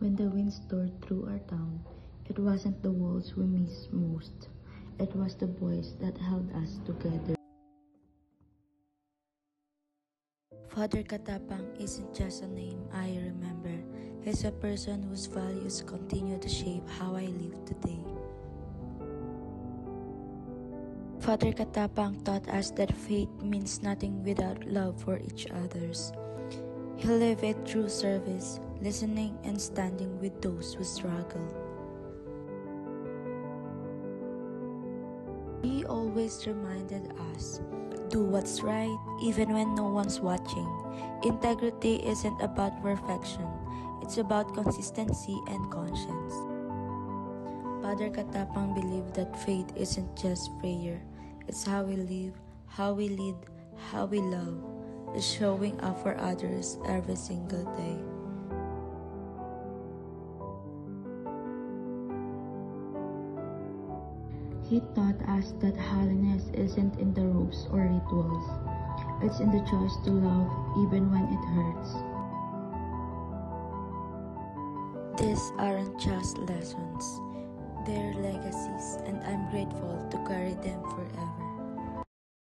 When the wind stirred through our town, it wasn't the walls we missed most. It was the boys that held us together. Father Katapang isn't just a name I remember. He's a person whose values continue to shape how I live today. Father Katapang taught us that faith means nothing without love for each others. He lived it through service, listening, and standing with those who struggle. He always reminded us, do what's right even when no one's watching. Integrity isn't about perfection, it's about consistency and conscience. Father Katapang believed that faith isn't just prayer, it's how we live, how we lead, how we love. It's showing up for others every single day. He taught us that holiness isn't in the robes or rituals. It's in the choice to love even when it hurts. These aren't just lessons, they're legacies, and I'm grateful to carry them forever.